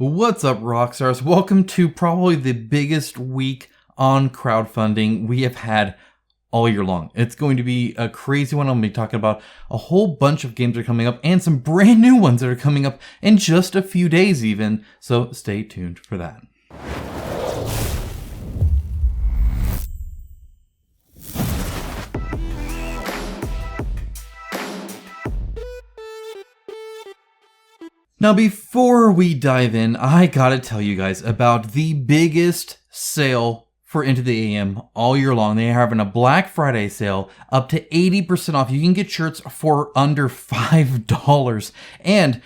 What's up, Rockstars? Welcome to probably the biggest week on crowdfunding we have had all year long. It's going to be a crazy one. I'm going to be talking about a whole bunch of games that are coming up and some brand new ones that are coming up in just a few days even. So stay tuned for that. Now, before we dive in, I gotta tell you guys about the biggest sale for Into the AM all year long. They are having a Black Friday sale up to 80% off. You can get shirts for under $5. And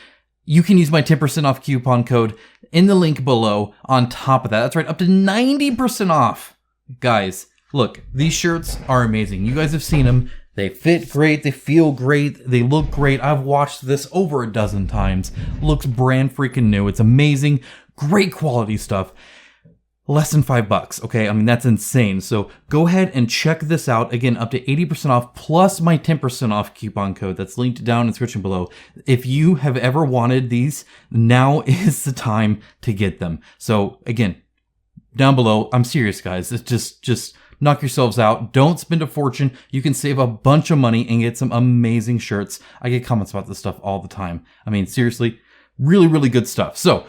you can use my 10% off coupon code in the link below on top of that. That's right, up to 90% off. Guys, look, these shirts are amazing. You guys have seen them. They fit great, they feel great, they look great. I've watched this over a dozen times. Looks brand freaking new. It's amazing, great quality stuff. Less than $5, okay? I mean, that's insane. So go ahead and check this out. Again, up to 80% off plus my 10% off coupon code that's linked down in the description below. If you have ever wanted these, now is the time to get them. So again, down below, I'm serious, guys. It's just knock yourselves out. Don't spend a fortune. You can save a bunch of money and get some amazing shirts. I get comments about this stuff all the time. I mean, seriously, really, really good stuff. So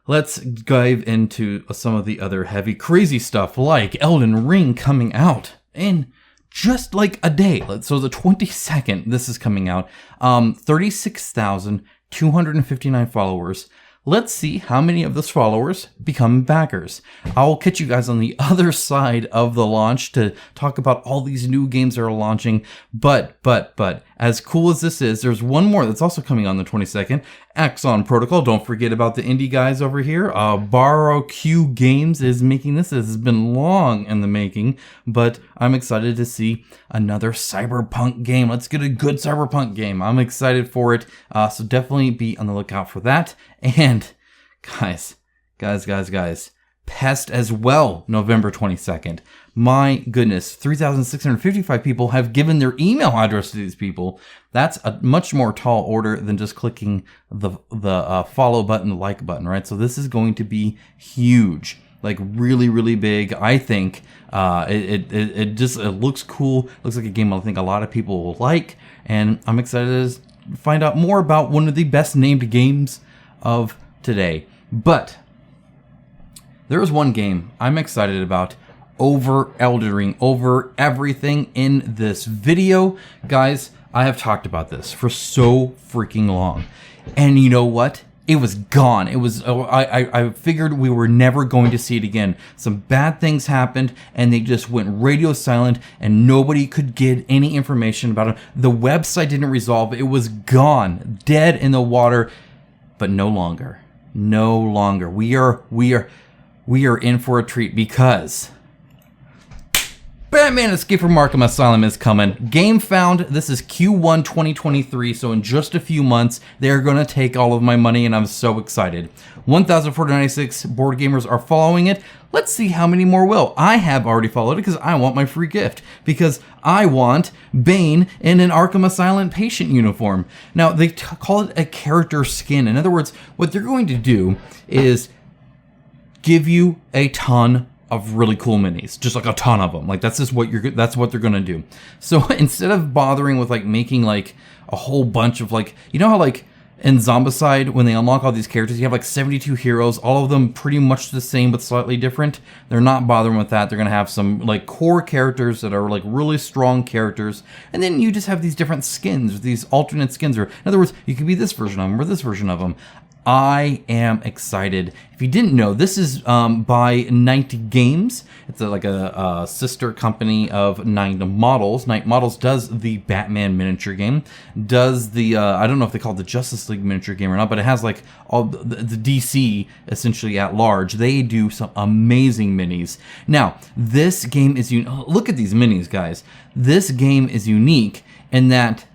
let's dive into some of the other heavy, crazy stuff like Elden Ring coming out in just like a day. So the 22nd, this is coming out. 36,259 followers. Let's see how many of those followers become backers. I'll catch you guys on the other side of the launch to talk about all these new games that are launching. But, as cool as this is, there's one more that's also coming on the 22nd. Axon Protocol. Don't forget about the indie guys over here. Q Games is making this. This has been long in the making, but I'm excited to see another cyberpunk game. Let's get a good cyberpunk game. I'm excited for it. So definitely be on the lookout for that. And guys, PEST as well, November 22nd. My goodness, 3,655 people have given their email address to these people. That's a much more tall order than just clicking the follow button, the like button, right? So this is going to be huge, like really, really big. I think it looks cool. Looks like a game I think a lot of people will like, and I'm excited to find out more about one of the best named games of today. But there is one game I'm excited about over Elden Ring, over everything in this video. Guys, I have talked about this for so freaking long. And you know what? It was gone. It was, I figured we were never going to see it again. Some bad things happened and they just went radio silent and nobody could get any information about it. The website didn't resolve. It was gone, dead in the water, but no longer. No longer. We are in for a treat because Batman Escape from Arkham Asylum is coming. Game found. This is Q1 2023, so in just a few months, they're going to take all of my money, and I'm so excited. 1,496 board gamers are following it. Let's see how many more will. I have already followed it because I want my free gift, because I want Bane in an Arkham Asylum patient uniform. Now, they call it a character skin. In other words, what they're going to do is give you a ton of really cool minis, just like a ton of them. Like that's what they're gonna do. So instead of bothering with like making like a whole bunch of like, you know how like in Zombicide when they unlock all these characters, you have like 72 heroes, all of them pretty much the same but slightly different. They're not bothering with that. They're gonna have some like core characters that are like really strong characters, and then you just have these different skins, these alternate skins. Or in other words, you could be this version of them or this version of them. I am excited. If you didn't know, this is by Night Games. It's like a sister company of Night Models. Night Models does the Batman miniature game, does the, I don't know if they call it the Justice League miniature game or not, but it has like all the DC essentially at large. They do some amazing minis. Now, this game is, look at these minis, guys. This game is unique in that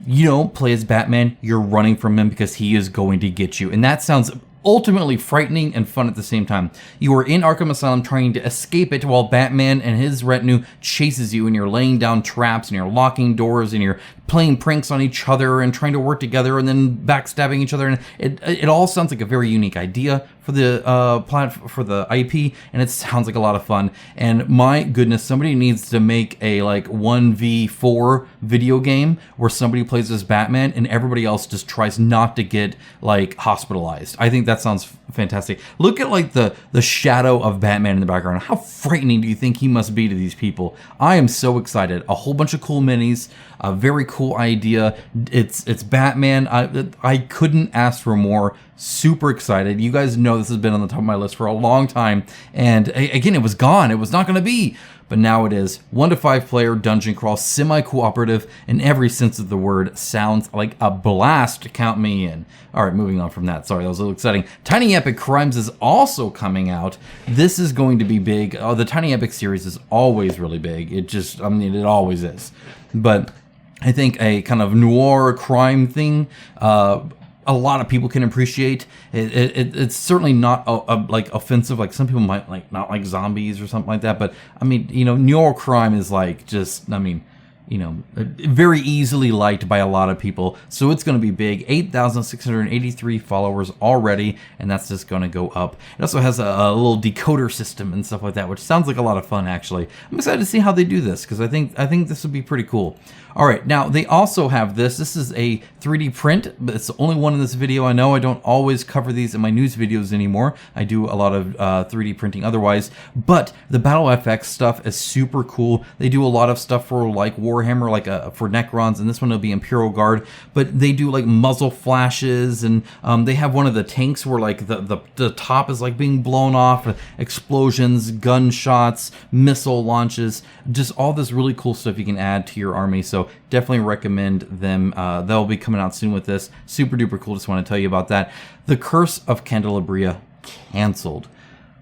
you don't play as Batman, you're running from him because he is going to get you. And that sounds ultimately frightening and fun at the same time. You are in Arkham Asylum trying to escape it while Batman and his retinue chases you, and you're laying down traps and you're locking doors and you're playing pranks on each other and trying to work together and then backstabbing each other. And it all sounds like a very unique idea for the for the IP, and it sounds like a lot of fun. And my goodness, somebody needs to make a like 1v4 video game where somebody plays as Batman and everybody else just tries not to get like hospitalized. I think that sounds fantastic. Look at like the shadow of Batman in the background. How frightening do you think he must be to these people? I am so excited. A whole bunch of cool minis, a very cool idea. It's Batman. I couldn't ask for more. Super excited. You guys know this has been on the top of my list for a long time, and again, it was gone. It was not going to be, but now it is. 1 to 5 player dungeon crawl, semi-cooperative in every sense of the word. Sounds like a blast. Count me in. All right, moving on from that. Sorry, that was a little exciting. Tiny Epic Crimes is also coming out. This is going to be big. The Tiny Epic series is always really big. It just, I mean, it always is. But I think a kind of noir crime thing, a lot of people can appreciate. It's certainly not like offensive. Like some people might like not like zombies or something like that. But I mean, you know, noir crime is like just, I mean, you know, very easily liked by a lot of people. So it's going to be big. 8,683 followers already, and that's just going to go up. It also has a little decoder system and stuff like that, which sounds like a lot of fun, actually. I'm excited to see how they do this, because I think this would be pretty cool. All right, now they also have this. This is a 3D print, but it's the only one in this video. I know I don't always cover these in my news videos anymore. I do a lot of 3D printing otherwise, but the BattleFx stuff is super cool. They do a lot of stuff for like Warhammer, like for Necrons, and this one will be Imperial Guard, but they do like muzzle flashes, and they have one of the tanks where like the top is like being blown off, explosions, gunshots, missile launches, just all this really cool stuff you can add to your army. So definitely recommend them. They'll be coming out soon with this. Super duper cool. Just want to tell you about that. The Curse of Candelabria canceled.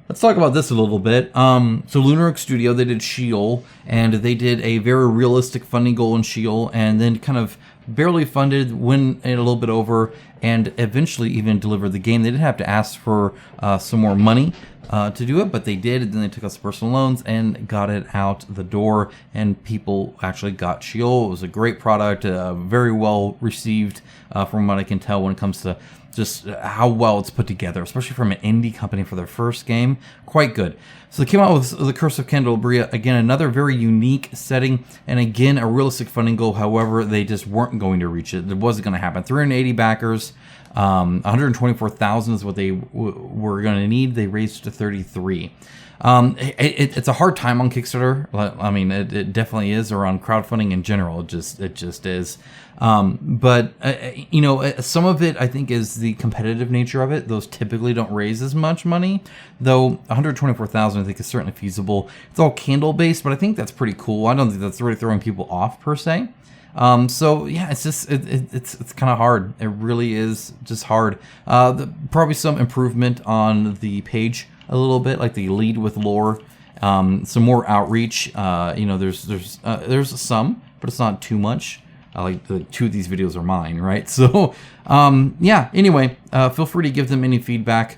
Let's talk about this a little bit. So Lunar Studio, they did Sheol, and they did a very realistic funding goal in Sheol, and then kind of barely funded, went a little bit over, and eventually even delivered the game. They didn't have to ask for some more money to do it, but they did, and then they took out personal loans and got it out the door, and people actually got Sheol. It was a great product, very well received from what I can tell when it comes to just how well it's put together, especially from an indie company for their first game. Quite good. So they came out with the Curse of Candelabria, again, another very unique setting, and again, a realistic funding goal. However, they just weren't going to reach it. It wasn't going to happen. 380 backers, 124,000 is what they were going to need. They raised to 33. It's a hard time on Kickstarter. I mean, it definitely is, or on crowdfunding in general. It just is. But you know, some of it I think is the competitive nature of it. Those typically don't raise as much money, though 124,000 I think is certainly feasible. It's all candle based, but I think that's pretty cool. I don't think that's really throwing people off per se. So yeah, it's just it's kind of hard. It really is just hard. Probably some improvement on the page a little bit, like the lead with lore, some more outreach. You know, there's some, but it's not too much. Like the two of these videos are mine, right? So yeah. Anyway, feel free to give them any feedback.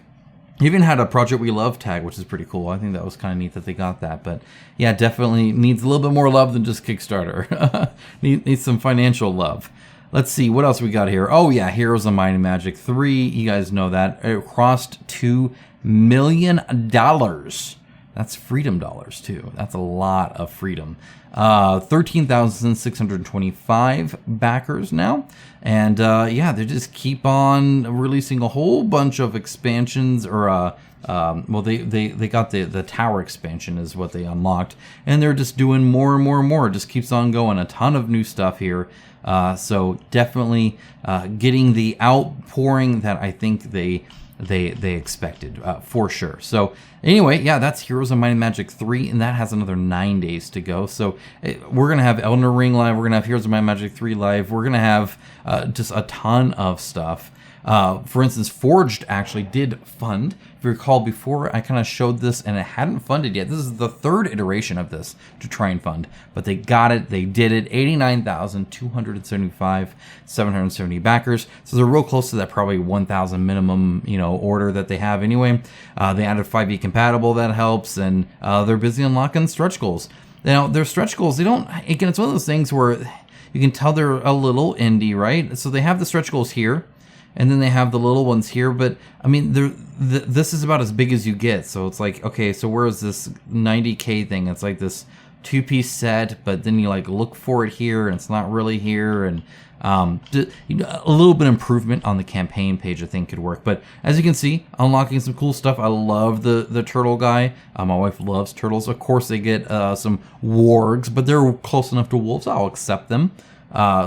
Even had a Project We Love tag, which is pretty cool. I think that was kind of neat that they got that. But yeah, definitely needs a little bit more love than just Kickstarter. needs some financial love. Let's see, what else we got here? Oh yeah, Heroes of Might and Magic 3. You guys know that. It crossed $2 million. That's freedom dollars too. That's a lot of freedom. 13,625 backers now. And yeah, they just keep on releasing a whole bunch of expansions, or well, they got the tower expansion is what they unlocked, and they're just doing more and more and more. It just keeps on going. A ton of new stuff here. So definitely getting the outpouring that I think they expected, for sure. So anyway, yeah, that's Heroes of Might and Magic 3, and that has another 9 days to go. So we're going to have Elden Ring live, we're going to have Heroes of Might and Magic 3 live, we're going to have just a ton of stuff. For instance, Forged actually did fund. If you recall, before I kind of showed this and it hadn't funded yet. This is the third iteration of this to try and fund, but they got it. They did it. 89,275, 770 backers. So they're real close to that probably 1,000 minimum, you know, order that they have anyway. They added 5e compatible. That helps, and they're busy unlocking stretch goals. Now their stretch goals, they don't. Again, it's one of those things where you can tell they're a little indie, right? So they have the stretch goals here. and then they have the little ones here. But I mean, this is about as big as you get. So it's like, okay, so where is this 90K thing? It's like this 2-piece set, but then you like look for it here, and it's not really here. And a little bit of improvement on the campaign page I think could work. But as you can see, unlocking some cool stuff. I love the turtle guy. My wife loves turtles. Of course they get some wargs, but they're close enough to wolves, I'll accept them.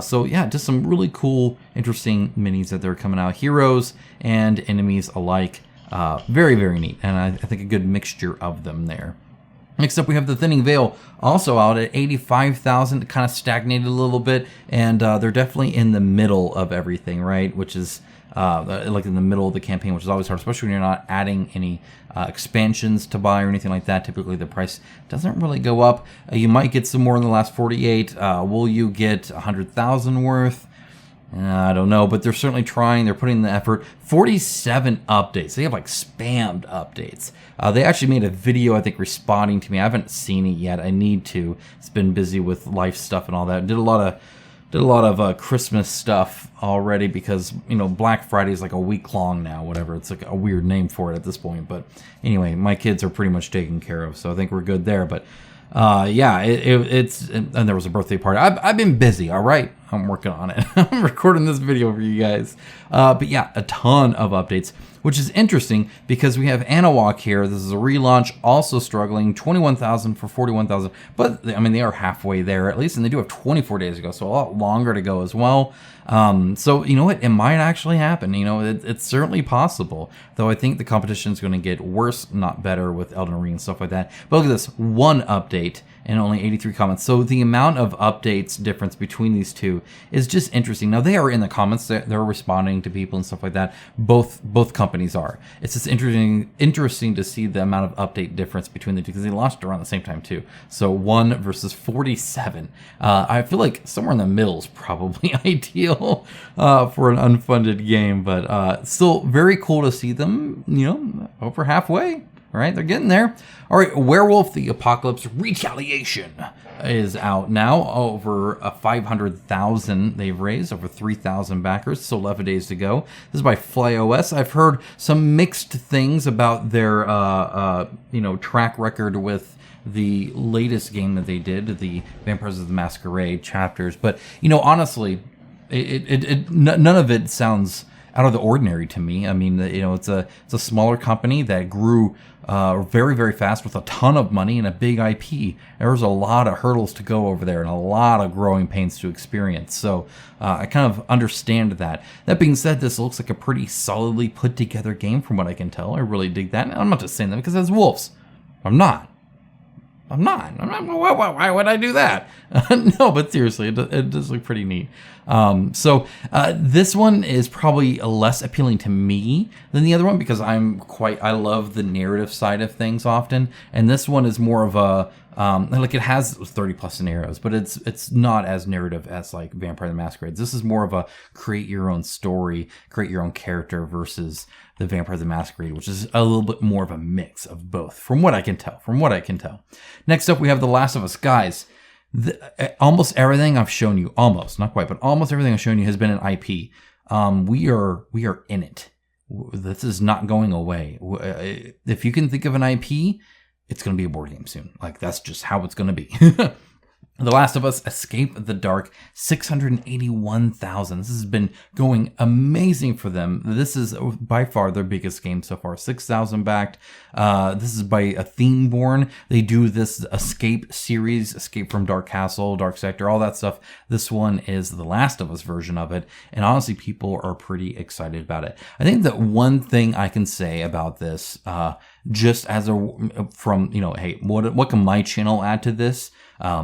So yeah, just some really cool, interesting minis that they're coming out. Heroes and enemies alike. Very, very neat. And I think a good mixture of them there. Next up, we have the Thinning Veil, also out at 85,000. It kind of stagnated a little bit, and they're definitely in the middle of everything, right? Which is like in the middle of the campaign, which is always hard, especially when you're not adding any expansions to buy or anything like that. Typically, the price doesn't really go up. You might get some more in the last 48. Will you get 100,000 worth? I don't know, but they're certainly trying. They're putting in the effort. 47 updates. They have like spammed updates. They actually made a video, I think, responding to me. I haven't seen it yet. I need to. It's been busy with life stuff and all that. Did a lot of Christmas stuff already because, you know, Black Friday is like a week long now, whatever. It's like a weird name for it at this point. But anyway, my kids are pretty much taken care of, so I think we're good there. But yeah, it's and there was a birthday party. I've been busy, all right? I'm working on it. I'm recording this video for you guys. But yeah, a ton of updates, which is interesting because we have Anawak here. This is a relaunch, also struggling, 21,000 for 41,000. But I mean, they are halfway there at least, and they do have 24 days to go, so a lot longer to go as well. So you know what? It might actually happen. You know, it's certainly possible. Though I think the competition is going to get worse, not better, with Elden Ring and stuff like that. But look at this, one update and only 83 comments. So the amount of updates difference between these two is just interesting. Now they are in the comments, they're responding to people and stuff like that. Both companies are. It's just interesting to see the amount of update difference between the two because they launched around the same time too. So 1 versus 47. I feel like somewhere in the middle is probably ideal for an unfunded game, but still very cool to see them, you know, over halfway. All right, they're getting there. All right, Werewolf, the Apocalypse Retaliation is out now. Over 500,000 they've raised, over 3,000 backers, so 11 days to go. This is by FlyOS. I've heard some mixed things about their track record with the latest game that they did, the Vampires of the Masquerade chapters. But, you know, honestly, none of it sounds out of the ordinary to me. I mean, you know, it's a smaller company that grew very, very fast with a ton of money and a big IP. There's a lot of hurdles to go over there and a lot of growing pains to experience. So I kind of understand that. That being said, this looks like a pretty solidly put together game from what I can tell. I really dig that. And I'm not just saying that because it's wolves. I'm not. Why would I do that? No, but seriously, it does look pretty neat. So this one is probably less appealing to me than the other one because I love the narrative side of things often. And this one is more of a, like it has 30 plus scenarios, but it's not as narrative as like Vampire the Masquerade. This is more of a create your own story, create your own character versus the Vampire the Masquerade, which is a little bit more of a mix of both, from what I can tell. Next up, we have The Last of Us. Guys, almost everything I've shown you, almost, not quite, but almost everything I've shown you has been an IP. We are in it. This is not going away. If you can think of an IP, it's going to be a board game soon. Like, that's just how it's going to be. The Last of Us Escape the Dark, 681,000. This has been going amazing for them. This is by far their biggest game so far. 6,000 backed. This is by Themeborn. They do this Escape series, Escape from Dark Castle, Dark Sector, all that stuff. This one is the Last of Us version of it. And honestly, people are pretty excited about it. I think that one thing I can say about this, just as hey, what can my channel add to this?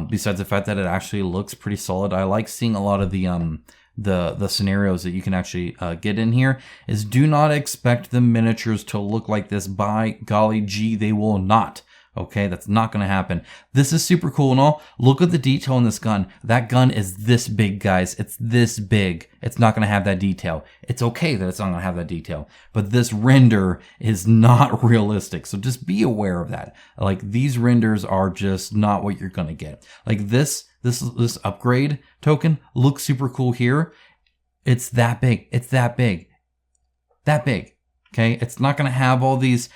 Besides the fact that it actually looks pretty solid. I like seeing a lot of the scenarios that you can actually get in here. Is do not expect the miniatures to look like this. By golly gee, they will not. Okay, that's not going to happen. This is super cool and all. Look at the detail in this gun. That gun is this big, guys. It's this big. It's not going to have that detail. It's okay that it's not going to have that detail. But this render is not realistic. So just be aware of that. Like, these renders are just not what you're going to get. Like, this upgrade token looks super cool here. It's that big. It's that big. That big. Okay, it's not going to have all these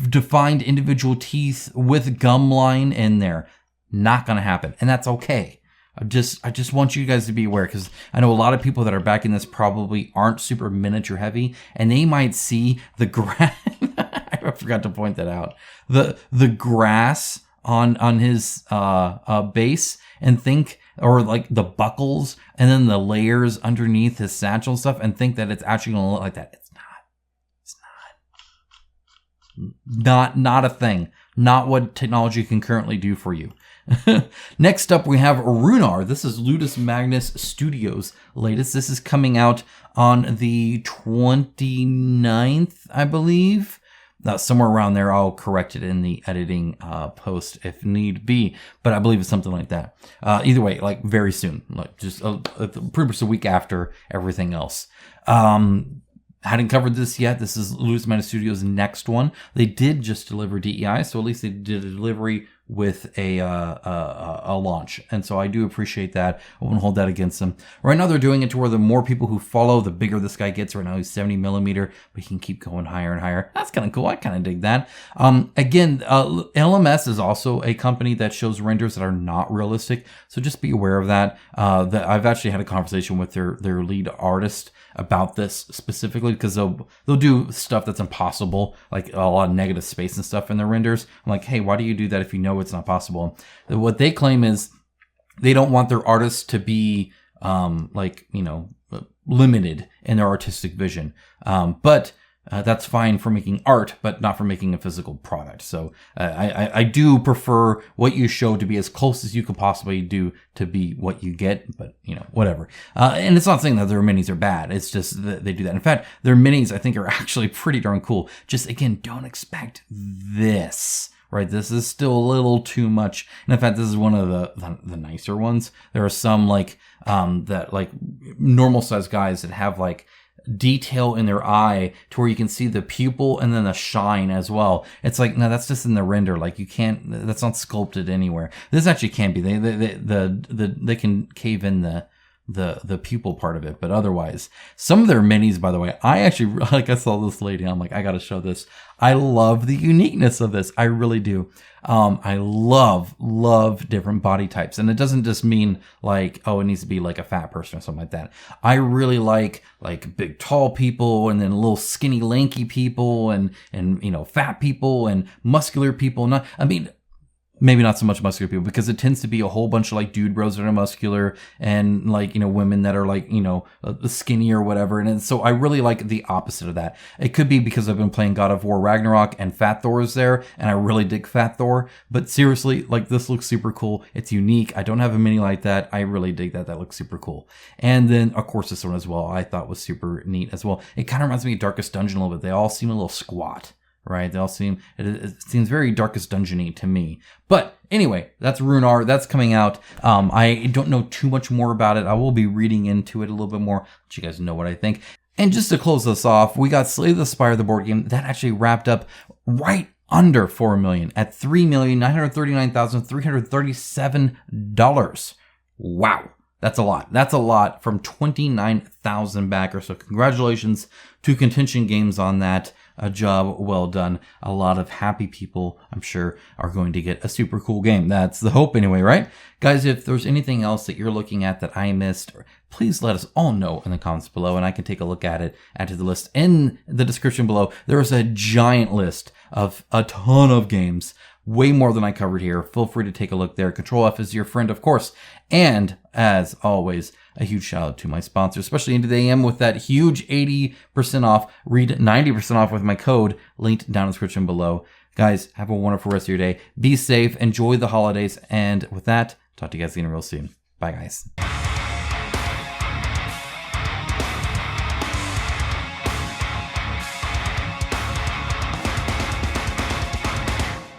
defined individual teeth with gum line in there. Not going to happen, and that's okay. I just want you guys to be aware, because I know a lot of people that are backing this probably aren't super miniature heavy, and they might see the grass. I forgot to point that out. The grass on his base and think, or like the buckles and then the layers underneath his satchel and stuff, and think that it's actually going to look like that. It's not a thing. Not what technology can currently do for you. Next up, we have Runar. This is Ludus Magnus Studios' latest. This is coming out on the 29th, I believe. Somewhere around there. I'll correct it in the editing post if need be, but I believe it's something like that. Either way, like very soon, like just pretty much a week after everything else. Hadn't covered this yet. This is Ludus Magnus Studios' next one. They did just deliver DEI, so at least they did a delivery with a launch, and so I do appreciate that. I won't hold that against them. Right now, they're doing it to where the more people who follow, the bigger this guy gets. Right now, he's 70 millimeter, but he can keep going higher and higher. That's kind of cool. I kind of dig that. Again, LMS is also a company that shows renders that are not realistic, so just be aware of that. I've actually had a conversation with their lead artist about this specifically, because they'll do stuff that's impossible, like a lot of negative space and stuff in their renders. I'm like, hey, why do you do that if you know it's not possible? What they claim is they don't want their artists to be limited in their artistic vision. But that's fine for making art, but not for making a physical product. So I do prefer what you show to be as close as you could possibly do to be what you get, but whatever. And it's not saying that their minis are bad. It's just that they do that. In fact, their minis, I think, are actually pretty darn cool. Just, again, don't expect this. Right, this is still a little too much. And in fact, this is one of the nicer ones. There are some that normal size guys that have like detail in their eye to where you can see the pupil and then the shine as well. It's like, no, that's just in the render. Like, you can't, that's not sculpted anywhere. This actually can be. They can cave in the pupil part of it, but otherwise, some of their minis, by the way, I actually, like, I saw this lady, I'm like, I gotta show this. I love the uniqueness of this. I really do. I love different body types, and it doesn't just mean like, oh, it needs to be like a fat person or something like that. I really like big tall people, and then little skinny lanky people, and fat people and muscular people. Maybe not so much muscular people, because it tends to be a whole bunch of like dude bros that are muscular, and women that are like, skinny or whatever. And so I really like the opposite of that. It could be because I've been playing God of War Ragnarok and Fat Thor is there, and I really dig Fat Thor. But seriously, like, this looks super cool. It's unique. I don't have a mini like that. I really dig that. That looks super cool. And then, of course, this one as well, I thought was super neat as well. It kind of reminds me of Darkest Dungeon a little bit. They all seem a little squat. Right, they all seem, it seems very Darkest Dungeon-y to me. But anyway, that's Runar. That's coming out. I don't know too much more about it. I will be reading into it a little bit more, let you guys know what I think. And just to close this off, we got Slay the Spire, the board game, that actually wrapped up right under 4 million at $3,939,337. Wow. That's a lot. That's a lot from 29,000 backers. So congratulations to Contention Games on that. A job well done. A lot of happy people, I'm sure, are going to get a super cool game. That's the hope anyway, right? Guys, if there's anything else that you're looking at that I missed, please let us all know in the comments below, and I can take a look at it, add to the list in the description below. There is a giant list of a ton of games, way more than I covered here. Feel free to take a look there. Control F is your friend, of course. And as always, a huge shout out to my sponsor, especially Into the AM, with that huge 80% off. Read 90% off with my code linked down in the description below. Guys, have a wonderful rest of your day. Be safe. Enjoy the holidays. And with that, talk to you guys again real soon. Bye, guys.